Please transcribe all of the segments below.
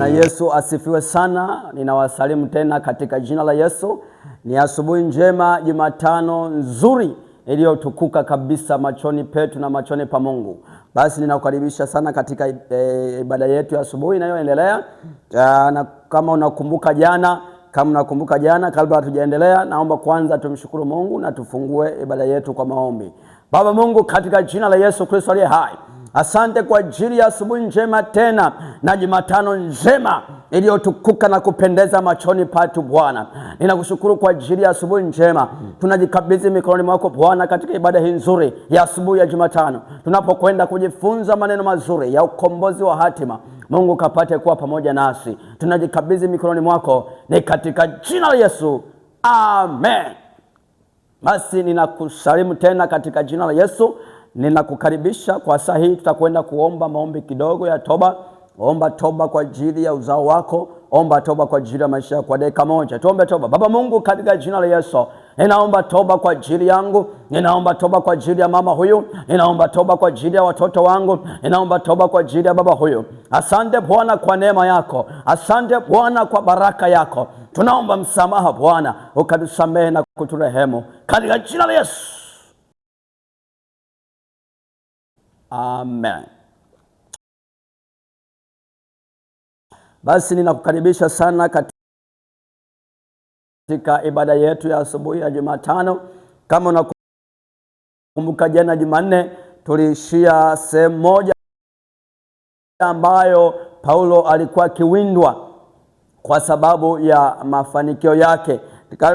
Bwana Yesu asifiwe sana. Ninawasalimu tena katika jina la Yesu. Ni asubuhi njema, Jumatano nzuri iliyotukuka kabisa machoni petu na machoni pa Mungu. Basi ninakukaribisha sana katika ibada yetu ya asubuhi inayoendelea. Na kama unakumbuka jana, kabla hatujaendelea, naomba kwanza tumshukuru Mungu na tufungue ibada yetu kwa maombi. Baba Mungu, katika jina la Yesu Kristo aliye hai, asante kwa ajili ya asubuhi njema tena na Jumatano njema iliyotukuka na kupendeza machoni patu Bwana. Ninakushukuru kwa ajili ya asubuhi njema. Tunajikabidhi mikononi mwako Bwana katika ibada hii nzuri ya asubuhi ya Jumatano, tunapokwenda kujifunza maneno mazuri ya ukombozi wa hatima. Mungu kapate kuwa pamoja nasi. Tunajikabidhi mikononi mwako, ni katika jina la Yesu, amen. Basi ninakusalimu tena katika jina la Yesu. Ninakukaribisha kwa saa hii, tutakwenda kuomba maombi kidogo ya toba. Omba toba kwa ajili ya uzao wako, omba toba kwa ajili ya maisha yako kwa dakika moja. Tuombe toba. Baba Mungu, katika jina la Yesu, ninaomba toba kwa ajili yangu, ninaomba toba kwa ajili ya mama huyu, ninaomba toba kwa ajili ya watoto wangu, ninaomba toba kwa ajili ya baba huyu. Asante Bwana kwa neema yako, asante Bwana kwa baraka yako. Tunaomba msamaha Bwana, ukatusamehe na kuturehemu katika jina la Yesu, amen. Basi ninakukaribisha sana katika ibada yetu ya asubuhi ya Jumatano. Kama unakumbuka jana Jumanne tuliishia sehemu moja ambayo Paulo alikuwa akiwindwa kwa sababu ya mafanikio yake.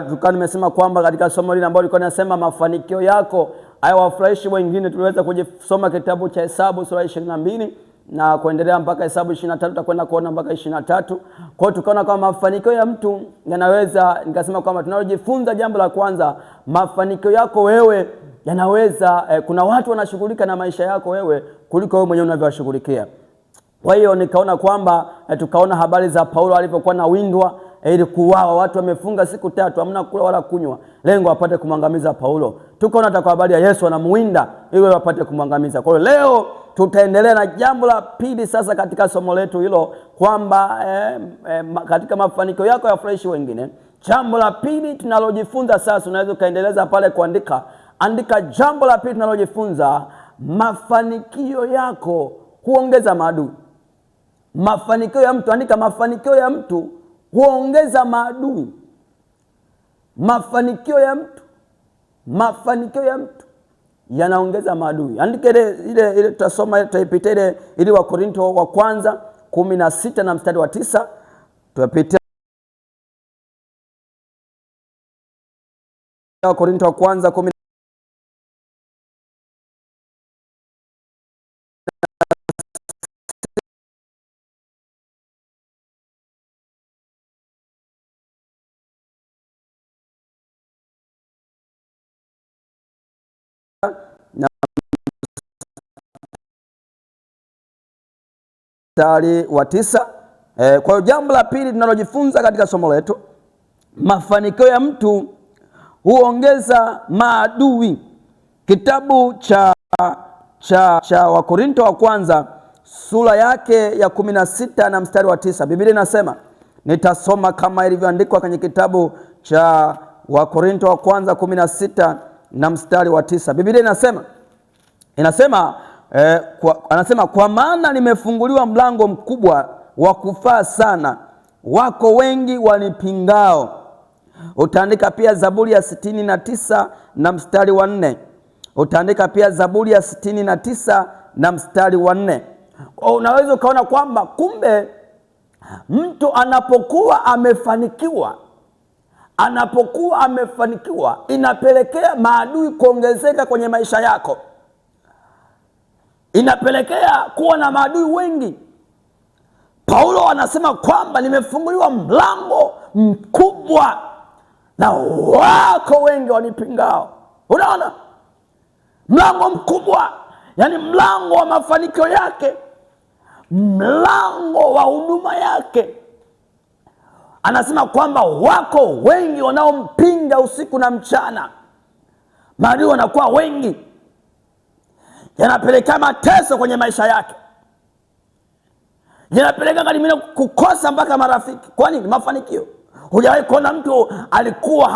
Tukawa nimesema kwamba katika somo lile ambalo liko nasema mafanikio yako hayawafurahishi wengine, tuliweza kujisoma kitabu cha Hesabu sura 22 na kuendelea mpaka Hesabu 23, tutakwenda kuona mpaka 23. Kwa hiyo tukaona kama mafanikio ya mtu yanaweza, nikasema kwamba tunalojifunza, jambo la kwanza, mafanikio yako wewe yanaweza, kuna watu wanashughulika na maisha yako wewe kuliko wewe mwenyewe unavyowashughulikia. Kwa hiyo nikaona kwamba tukaona habari za Paulo alipokuwa na windwa ili kuuawa, watu wamefunga siku 3 hamna kula wala kunywa, lengo apate kumwangamiza Paulo. Tukaona hata kwa habari ya Yesu anamuinda ili wapate kumwangamiza. Kwa hiyo leo tutaendelea na jambo la pili sasa katika somo letu hilo, kwamba katika mafanikio yako yafurahishi wengine. Jambo la pili tunalojifunza sasa, unaweza kaendeleza pale kuandika, andika jambo la pili tunalojifunza, mafanikio yako huongeza maadui. Mafanikio ya mtu, andika mafanikio ya mtu huongeza maadui. Mafanikio ya mtu yanaongeza maadui. Andika ile tutasoma, tutaipitia ile Wakorintho wa kwanza 16 na mstari wa 9. Tutapitia Wakorintho wa kwanza 16 na mstari wa 9. Kwa hiyo jambo la pili tunalojifunza katika somo letu, mafanikio ya mtu huongeza maadui. Kitabu cha Wakorintho wa kwanza sura yake ya 16 na mstari wa 9. Biblia inasema, nitasoma kama ilivyoandikwa kwenye kitabu cha Wakorintho wa kwanza 16 na mstari wa 9. Biblia anasema kwa maana nimefunguliwa mlango mkubwa wa kufaa sana, wako wengi wanipingao. Utaandika pia Zaburi ya 69 na mstari wa 4. Utaandika pia Zaburi ya 69 na mstari wa 4. Unaweza ukaona kwamba kumbe mtu anapokuwa amefanikiwa inapelekea maadui kuongezeka kwenye maisha yako, inapelekea kuwa na maadui wengi. Paulo anasema kwamba nimefunguliwa mlango mkubwa na wako wengi wanipingao. Unaona, mlango mkubwa, yani mlango wa mafanikio yake, mlango wa huduma yake. Anasema kwamba wako wengi wanaompinga usiku na mchana. Maadui wanakuwa wengi, yanapelekea mateso kwenye maisha yake. linapeleka kalimina kukosa mpaka marafiki. Kwa nini? Mafanikio. Hujawahi kuona mtu alikuwa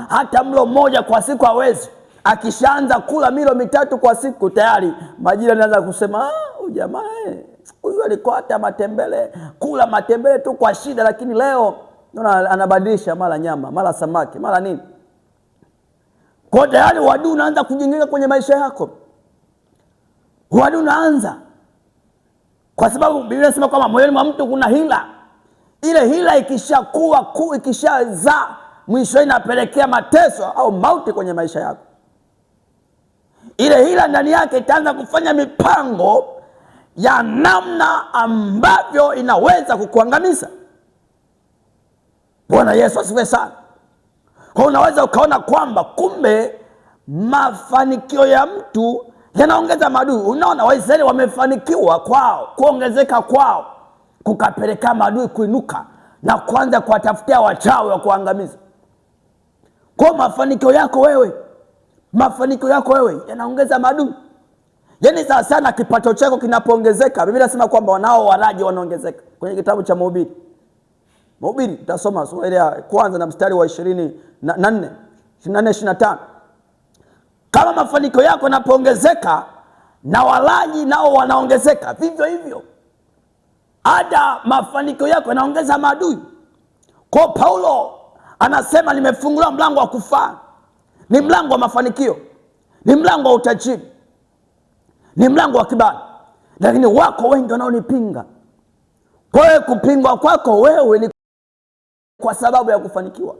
hata mlo mmoja kwa siku hawezi, akishaanza kula milo 3 kwa siku tayari majira anaanza kusema jamaa huyu alikuwa hata matembele, kula matembele tu kwa shida, lakini leo anabadilisha mara nyama, mara samaki, mara nini. Kwa tayari wadu unaanza kujingiza kwenye maisha yako. Wadu unaanza, kwa sababu Biblia inasema kwamba moyoni mwa mtu kuna hila. Ile hila ikishakuwa ikishazaa, mwisho inapelekea mateso au mauti kwenye maisha yako. Ile hila ndani yake itaanza kufanya mipango ya namna ambavyo inaweza kukuangamiza. Bwana Yesu asifiwe sana. Kwa unaweza ukaona kwamba kumbe mafanikio ya mtu yanaongeza maadui. Unaona Waisraeli wamefanikiwa kwao, kuongezeka kwao kukapeleka maadui kuinuka na kuanza kuwatafutia wachawi wa kuangamiza. Kwa mafanikio yako wewe yanaongeza maadui. Yaani sana kipato chako kinapoongezeka, Biblia inasema kwamba wanao waraji wanaongezeka. Kwenye kitabu cha Mhubiri utasoma sura ya kwanza na mstari wa 24-25. Kama mafanikio yako yanapoongezeka na walaji nao wanaongezeka, vivyo hivyo hata mafanikio yako yanaongeza maadui. Kwa Paulo anasema nimefunguliwa mlango wa kufaa. Ni mlango wa mafanikio, ni mlango wa utajiri, ni mlango wa kibali, lakini wako wengi wanaonipinga. Kwa hiyo kupingwa kwako wewe ni kwa sababu ya kufanikiwa,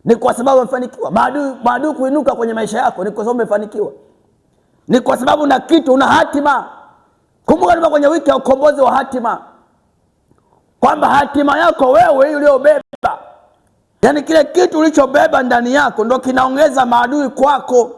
ni kwa sababu umefanikiwa. Maadui kuinuka kwenye maisha yako ni kwa sababu umefanikiwa, ni kwa sababu na kitu, una hatima. Kumbuka nipo kwenye wiki ya ukombozi wa hatima, kwamba hatima yako wewe hii uliobeba, yaani kile kitu ulichobeba ndani yako ndo kinaongeza maadui kwako.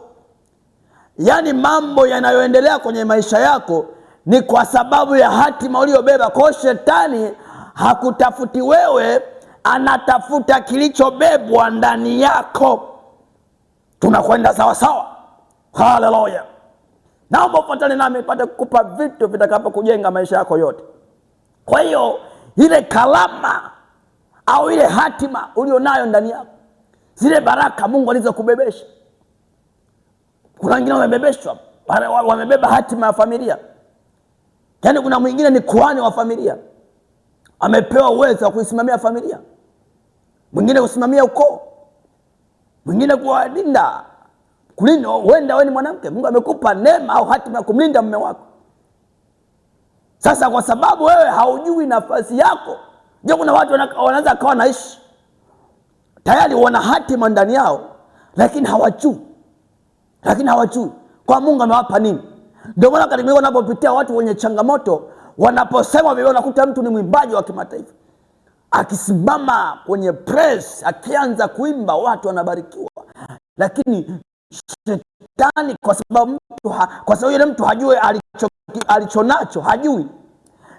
Yaani mambo yanayoendelea kwenye maisha yako ni kwa sababu ya hatima uliobeba. Kwa shetani hakutafuti wewe, anatafuta kilichobebwa ndani yako. Tunakwenda sawa sawa. Haleluya. Naomba ufuatane nami nipate kukupa vitu vitakapo kujenga maisha yako yote. Kwa hiyo ile kalama au ile hatima ulionayo ndani yako, zile baraka Mungu alizokubebesha. Kuna wengine wamebebeshwa, wamebeba hatima ya familia. Yaani kuna mwingine ni kuhani wa familia, amepewa uwezo wa kuisimamia familia, mwingine kusimamia ukoo, mwingine kuwalinda, kulinda. Huenda wewe ni mwanamke, Mungu amekupa neema au hatima ya kumlinda mume wako. Sasa kwa sababu wewe haujui nafasi yako, ndio kuna watu wanaanza kawa naishi tayari wana hatima ndani yao, lakini hawajui kwa Mungu amewapa nini. Ndio maana katika wanapopitia watu wenye changamoto, wanaposema vile, unakuta mtu ni mwimbaji wa kimataifa akisimama kwenye press akianza kuimba, watu wanabarikiwa, lakini shetani kwa sababu yule mtu hajui alichonacho, hajui.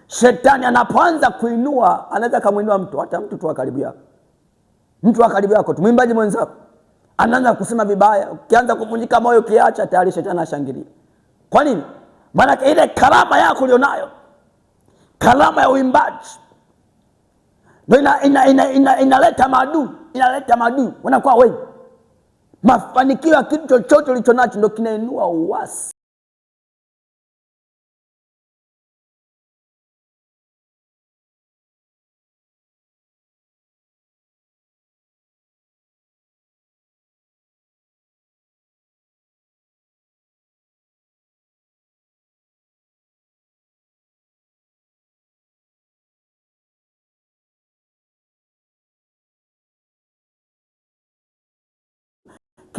Shetani anapoanza kuinua, anaweza kumuinua mtu, hata mtu tu wa karibu yako, tu mwimbaji mwenzako, anaanza kusema vibaya. Ukianza kuvunjika moyo, kiacha tayari shetani ashangilia. Kwa nini? Maana ile karama yako ulionayo, karama ya uimbaji, ndio inaleta maadui, wanakuwa wengi. Mafanikio ya kitu chochote ulichonacho ndio kinainua uasi.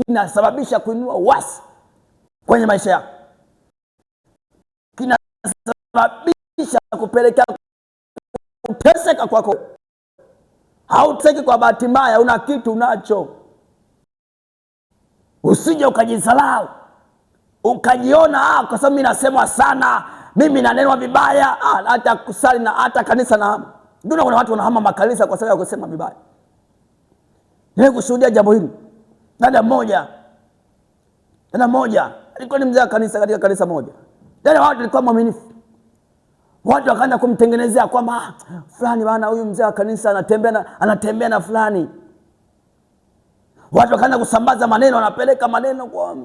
Kinasababisha kuinua uasi kwenye maisha yako, kinasababisha kupelekea kuteseka kwako. Hauteseki kwa bahati mbaya, una kitu unacho. Usije ukajisalau ukajiona kwa sababu mimi nasemwa sana, mimi nanenwa vibaya, hata kusali na hata kanisa na hama. Ndio kuna watu wanahama makanisa kwa sababu ya kusema vibaya. Nile kushuhudia jambo hili. Dada moja alikuwa ni mzee wa kanisa katika kanisa moja. Dada watu alikuwa mwaminifu. Watu wakaanza kumtengenezea kwamba fulani bana, huyu mzee wa kanisa anatembea na fulani. Watu wakaanza kusambaza maneno, wanapeleka maneno kwa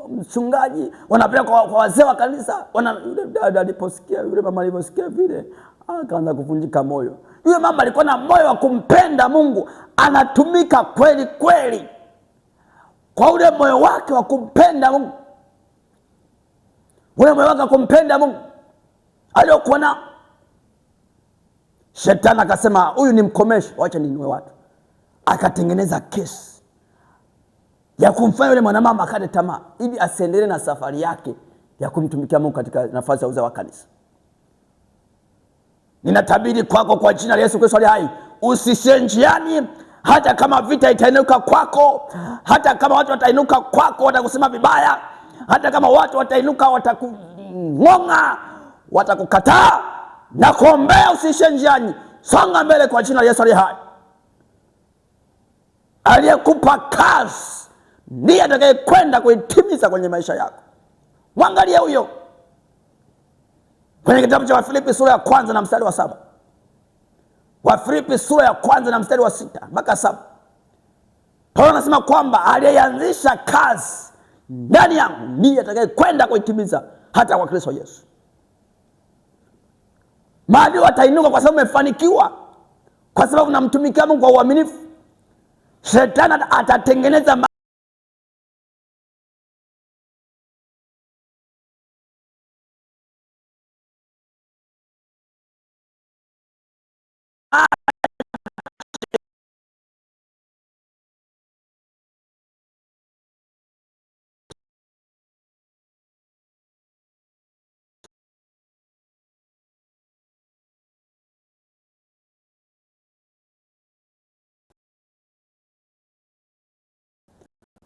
mchungaji, wanapeleka kwa wazee wa kanisa. Yule dada aliposikia, yule mama aliposikia vile, akaanza kuvunjika moyo. Yule mama alikuwa na moyo wa kumpenda Mungu, anatumika kweli kweli kwa ule moyo wake wa kumpenda Mungu. Ule moyo wake wa kumpenda Mungu aliokuwa na. Shetani akasema huyu ni mkomesho, wacha ninue watu. Akatengeneza kesi ya kumfanya yule mwanamama akate tamaa, ili asiendelee na safari yake ya kumtumikia Mungu katika nafasi ya uzee wa kanisa. Ninatabiri kwako kwa jina la Yesu Kristo aliye hai, usishie njiani. Hata kama vita itainuka kwako, hata kama watu watainuka kwako watakusema vibaya, hata kama watu watainuka watakung'onga, watakukataa, na kuombea usishie njiani. Songa mbele kwa jina la Yesu aliye hai. Aliyekupa kazi ndiye atakaye kwenda kuitimiza kwenye maisha yako. Mwangalie huyo kwenye kitabu cha Wafilipi sura ya 1 na mstari wa 7. Wafilipi sura ya 1 na mstari wa 6 mpaka 7. Paulo anasema kwamba aliyeanzisha kazi ndani yangu ndiye atakaye kwenda kuitimiza hata kwa Kristo Yesu. Maadui watainuka kwa sababu umefanikiwa, kwa sababu unamtumikia Mungu kwa uaminifu. Shetani atatengeneza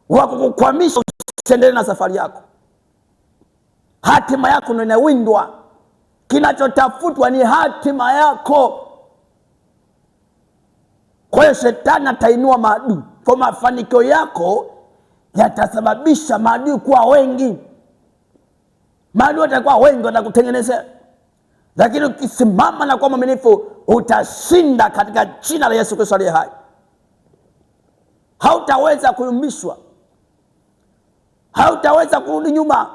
wa kukukwamisha usiendelee na safari yako. Hatima yako ndio inawindwa. Kinachotafutwa ni hatima yako. Kwa hiyo shetani atainua maadui. Kwa mafanikio yako yatasababisha maadui kuwa wengi. Maadui watakuwa wengi, watakutengenezea. Lakini ukisimama na kuwa mwaminifu, utashinda katika jina la Yesu Kristo aliye hai. Hautaweza kuyumbishwa, hautaweza kurudi nyuma.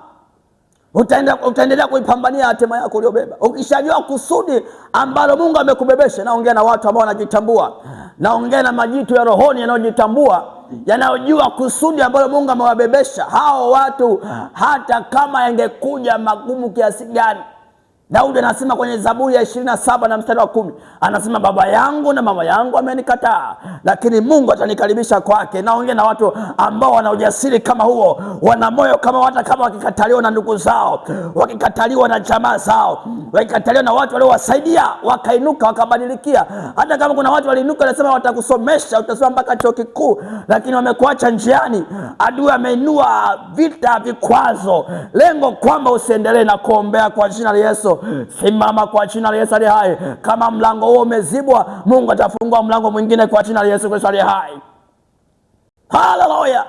Utaendelea kuipambania hatima yako uliyobeba. Ukishajua kusudi ambalo Mungu amekubebesha. Naongea na watu ambao wanajitambua, naongea na majitu ya rohoni yanayojitambua, yanayojua kusudi ambalo Mungu amewabebesha. Hao watu hata kama yangekuja magumu kiasi gani. Daudi anasema kwenye Zaburi ya 27 na mstari wa 10, anasema baba yangu na mama yangu amenikataa, lakini Mungu atanikaribisha kwake. Naongea na watu ambao wana ujasiri kama huo, wana moyo kama hata kama wakikataliwa na ndugu zao, wakikataliwa na jamaa zao, wakikataliwa na watu waliowasaidia, wakainuka wakabadilikia. Hata kama kuna watu waliinuka nasema watakusomesha, utasoma mpaka chuo kikuu, lakini wamekuacha njiani. Adui ameinua vita, vikwazo, lengo kwamba usiendelee. Na kuombea kwa jina la Yesu. Simama kwa jina la Yesu aliye hai. Kama mlango huo umezibwa, Mungu atafungua mlango mwingine kwa jina la Yesu Kristo aliye hai. Haleluya.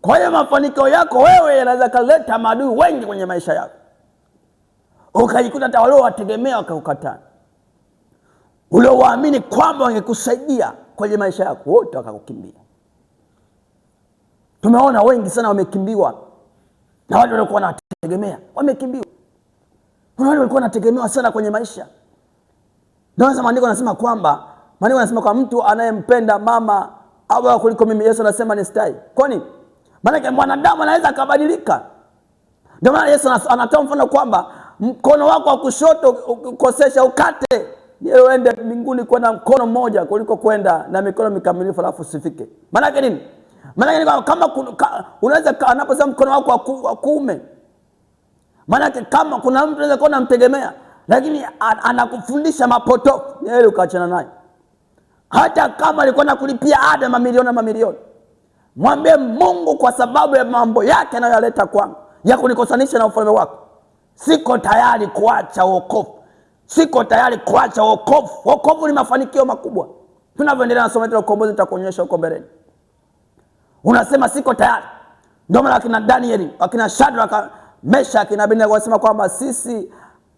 Kwa hiyo mafanikio yako wewe yanaweza kuleta maadui wengi kwenye maisha yako. Ukajikuta hata wale wategemea wakakukataa. Ule waamini kwamba wangekusaidia kwenye maisha yako, wote wakakukimbia. Tumeona wengi sana wamekimbiwa na watu walikuwa wanategemea, wamekimbiwa. Kuna wale walikuwa wanategemewa sana kwenye maisha. Ndio maandiko yanasema kwamba mtu anayempenda mama au kuliko mimi, Yesu anasema ni stai. Kwa nini? Maana mwanadamu anaweza kubadilika. Ndio maana Yesu anatoa mfano kwamba mkono wako wa kushoto ukosesha, ukate, ili uende mbinguni kwa na mkono mmoja kuliko kwenda na mikono mikamilifu alafu usifike. Maana yake nini? Maana yake kama unaweza anaposema mkono wako wa kuume, maana kama kuna mtu anaweza kuwa anamtegemea lakini anakufundisha mapotofu, yeye ukaachana naye. Hata kama alikuwa anakulipia ada mamilioni, mwambie Mungu, kwa sababu ya mambo yake anayoleta kwangu ya kunikosanisha na ufalme wako, siko tayari kuacha wokovu. Siko tayari kuacha wokovu. Wokovu ni mafanikio makubwa. Tunavyoendelea na somo letu la ukombozi nitakuonyesha huko mbeleni. Unasema siko tayari. Ndio maana akina Danieli, akina Shadraka, Meshaki na Abednego wasema kwamba sisi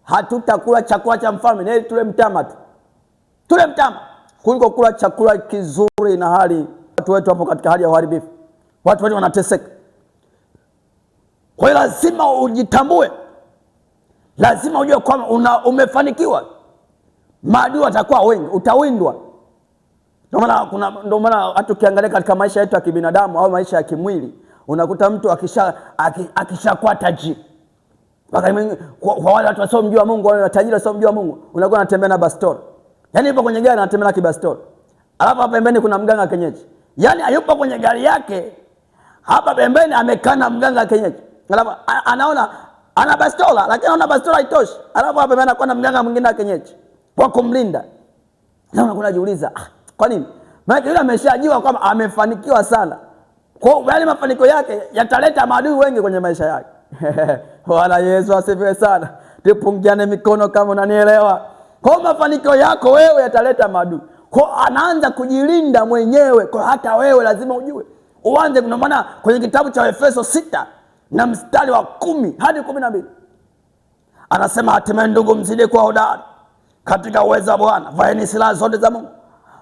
hatutakula chakula cha mfalme, ni tule mtama tu, tule mtama kuliko kula chakula kizuri. Na hali watu wetu hapo katika hali ya uharibifu, watu wetu wanateseka. Kwa hiyo lazima ujitambue, lazima ujue kwamba umefanikiwa. Maadui watakuwa wengi, utawindwa. Ndio maana hata ukiangalia katika maisha yetu ya kibinadamu au maisha ya kimwili, unakuta mtu akishakuwa tajiri. Kwa wale watu wasiomjua Mungu, wale watajiri wasiomjua Mungu, unakuwa anatembea na bastola. Yaani yupo kwenye gari anatembea na kibastola. Alafu hapa pembeni kuna mganga kienyeji. Yaani hayupo kwenye gari yake, hapa pembeni amekaa na mganga kienyeji. Alafu anaona ana bastola, lakini anaona bastola haitoshi. Alafu hapa pembeni anakuwa na mganga mwingine kienyeji kwa kumlinda. Na unakuwa unajiuliza, kwa nini? Maana yule ameshajua kwamba amefanikiwa sana. Kwa hiyo yale mafanikio yake yataleta maadui wengi kwenye maisha yake. Bwana Yesu asifiwe sana. Tupungiane mikono kama unanielewa. Kwa mafanikio yako wewe yataleta maadui. Kwa anaanza kujilinda mwenyewe. Kwa hata wewe lazima ujue. Uanze. Kuna maana kwenye kitabu cha Efeso 6 na mstari wa 10 hadi 12. Anasema hatimaye ndugu, mzidi kuwa hodari katika uwezo wa Bwana. Vaeni silaha zote za Mungu,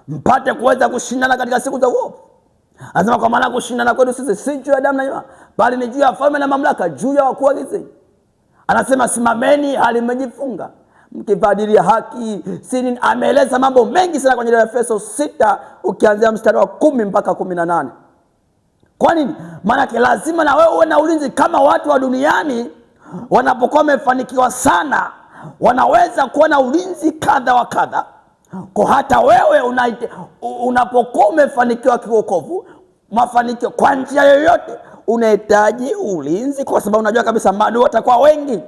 mpate kuweza kushindana katika siku za uovu. Anasema kwa maana kushindana kwetu sisi si juu ya damu na nyama, bali ni juu ya falme na mamlaka, juu ya wakuu wa giza. Anasema simameni hali mmejifunga, mkivadilia haki. Sini ameeleza mambo mengi sana kwenye Efeso 6 ukianzia mstari wa 10 mpaka 18. Kwa nini? Maana lazima na wewe uwe na ulinzi. Kama watu wa duniani wanapokuwa wamefanikiwa sana, wanaweza kuwa na ulinzi kadha wa kadha. Kwa hata wewe unapokuwa umefanikiwa kiwokovu, mafanikio kwa njia yoyote, unahitaji ulinzi, kwa sababu unajua kabisa maadui watakuwa wengi.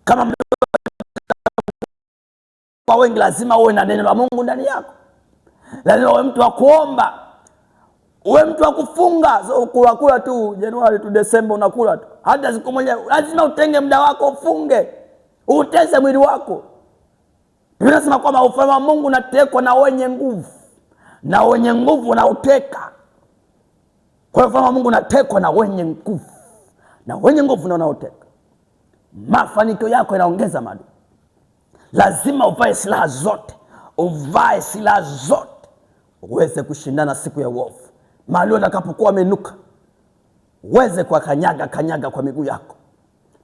Kama kwa wengi, lazima uwe na neno la Mungu ndani yako. Lazima uwe mtu wa kuomba, uwe mtu wa kufunga. So kula tu Januari tu Desemba unakula tu. Hata siku moja lazima utenge muda wako ufunge. Uteze mwili wako. Tunasema kwamba ufalme wa Mungu unatekwa na wenye nguvu. Na wenye nguvu unauteka. Kwa hiyo ufalme wa Mungu unatekwa na wenye nguvu. Na wenye nguvu ndio unauteka. Mafanikio yako yanaongeza maadui. Lazima uvae silaha zote. Uvae silaha zote uweze kushindana siku ya uovu. Mahali utakapokuwa wamenuka, uweze kanyaga kwa miguu yako.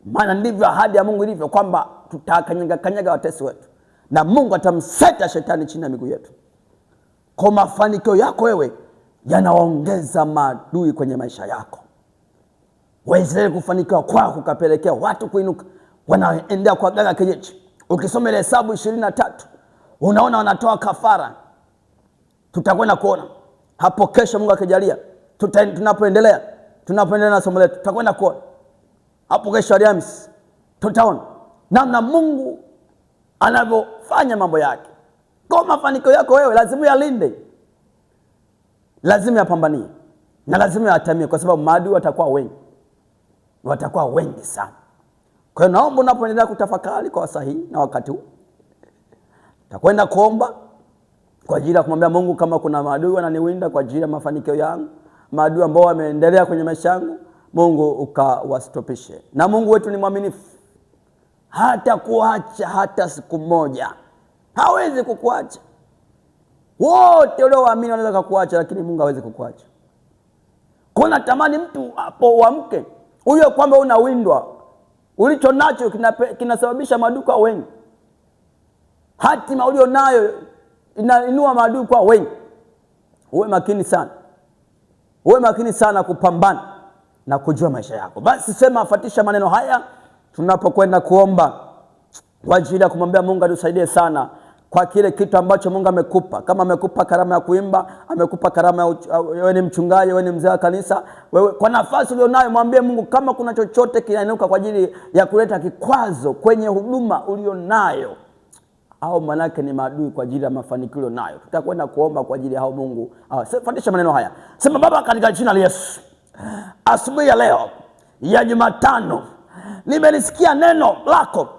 Maana ndivyo ahadi ya Mungu ilivyo, kwamba tutakanyaga watesi wetu, na Mungu atamseta shetani chini ya miguu yetu. Kwa mafanikio yako wewe yanaongeza maadui kwenye maisha yako. Waisraeli kufanikiwa kwao kukapelekea watu kuinuka, wanaendea kwa ganga kienyeji. Ukisoma ile Hesabu 23 unaona wanatoa kafara. Tutakwenda kuona hapo kesho, Mungu akijalia, tunapoendelea na somo letu, tutakwenda kuona hapo kesho Alhamisi, tutaona namna Mungu anavyofanya mambo yake. Kwa mafanikio yako wewe lazima yalinde, lazima yapambanie, na lazima yatamie, kwa sababu maadui watakuwa wengi sana. Kwa hiyo naomba unapoendelea kutafakari kwa sahihi na wakati huu, takwenda kuomba kwa ajili ya kumwambia Mungu, kama kuna maadui wananiwinda kwa ajili ya mafanikio yangu, maadui ambao wameendelea kwenye maisha yangu, Mungu ukawastopishe. Na Mungu wetu ni mwaminifu, hata kuacha hata siku moja. Hawezi kukuacha. Wote walioamini wanaweza kukuacha, lakini Mungu hawezi kukuacha. Kuna tamani mtu hapo uamke, huyo kwamba unawindwa. Ulicho nacho kinasababisha maadui kwa wengi. Hatima ulio nayo inainua maadui kwa wengi. Uwe makini sana. Uwe makini sana kupambana na kujua maisha yako. Basi sema, afatisha maneno haya tunapokwenda kuomba kwa ajili ya kumwambia Mungu atusaidie sana kwa kile kitu ambacho Mungu amekupa. Kama amekupa karama ya kuimba, amekupa karama ya wewe ni mchungaji, wewe ni mzee wa kanisa, wewe kwa nafasi ulionayo mwambie Mungu, kama kuna chochote kinainuka kwa ajili ya kuleta kikwazo kwenye huduma ulionayo, au manake ni maadui kwa ajili ya mafanikio ulionayo, tutakwenda kuomba kwa ajili ya hao. Mungu fuatisha maneno haya. Sema, Baba, katika jina la Yesu, asubuhi ya leo ya Jumatano nimelisikia neno lako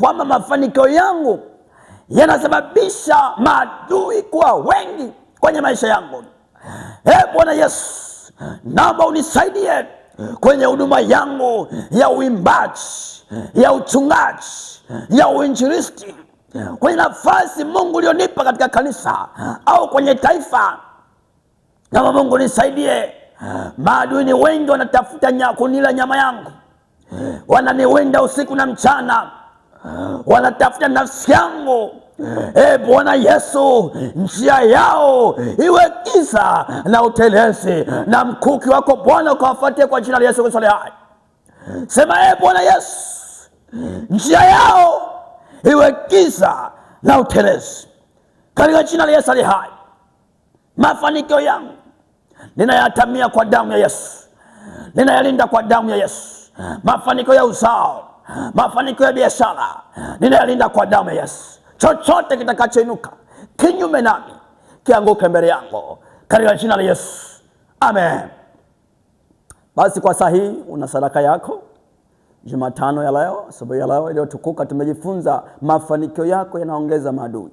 kwamba mafanikio yangu yanasababisha maadui kuwa wengi kwenye maisha yangu. Bwana Yesu, naomba unisaidie kwenye huduma yangu ya uimbaji, ya uchungaji, ya uinjilisti, kwenye nafasi Mungu ulionipa katika kanisa au kwenye taifa. Naomba Mungu nisaidie. Maadui ni wengi, wanatafuta kunila nyama yangu, wananiwinda usiku na mchana, wanatafuta nafsi yangu. Bwana Yesu, njia yao iwe giza na utelezi, na mkuki wako Bwana ukawafuatie kwa jina la Yesu Kristo. Sema, Bwana Yesu, njia yao iwe giza na utelezi katika jina la Yesu aliye hai. Mafanikio yangu ninayatamia kwa damu ya Yesu, ninayalinda kwa damu ya Yesu. Mafanikio ya uzao, mafanikio ya biashara, ninayalinda kwa damu ya Yesu. Chochote kitakachoinuka kinyume nami kianguke mbele yangu katika jina la Yesu, amen. Basi kwa saa hii una sadaka yako. Jumatano ya leo, asubuhi ya leo iliyotukuka, tumejifunza mafanikio yako yanaongeza maadui.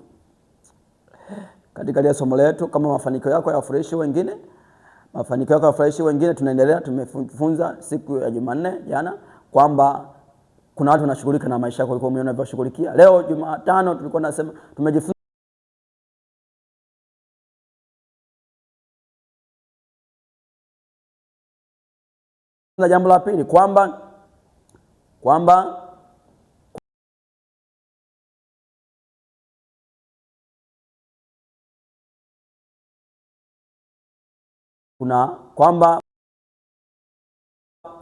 Katika ile somo letu, kama mafanikio yako yafurahishi wengine, mafanikio yako yafurahishi wengine, tunaendelea. Tumefunza siku ya Jumanne jana kwamba kuna watu wanashughulika na maisha yako, ulikuwa umeona unavyoshughulikia. Leo Jumatano tulikuwa nasema tumejifunza jambo la pili kwamba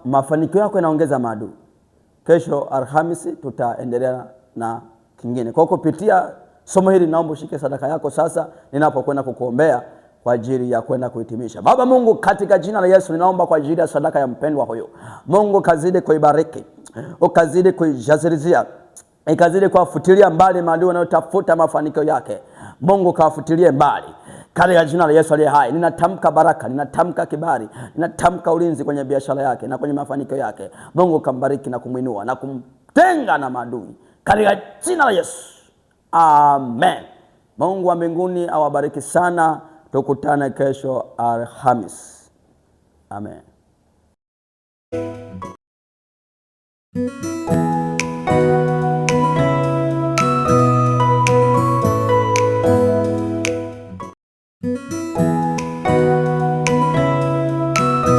mafanikio yako yanaongeza maadui. Kesho Alhamisi tutaendelea na kingine. Kwa kupitia somo hili naomba ushike sadaka yako sasa ninapokwenda kukuombea kwa ajili ya kwenda kuhitimisha. Baba Mungu, katika jina la Yesu ninaomba kwa ajili ya sadaka ya mpendwa huyo. Mungu kazidi kuibariki, ukazidi kuijazilizia, ikazidi kuwafutilia mbali maadui wanayotafuta mafanikio yake. Mungu kawafutilie mbali katika jina la Yesu aliye hai. Ninatamka baraka, ninatamka kibali, ninatamka ulinzi kwenye biashara yake na kwenye mafanikio yake. Mungu kambariki na kumwinua na kumtenga na maadui katika jina la Yesu, amen. Mungu wa mbinguni awabariki sana. Tukutane kesho Alhamisi, amen. Thank you.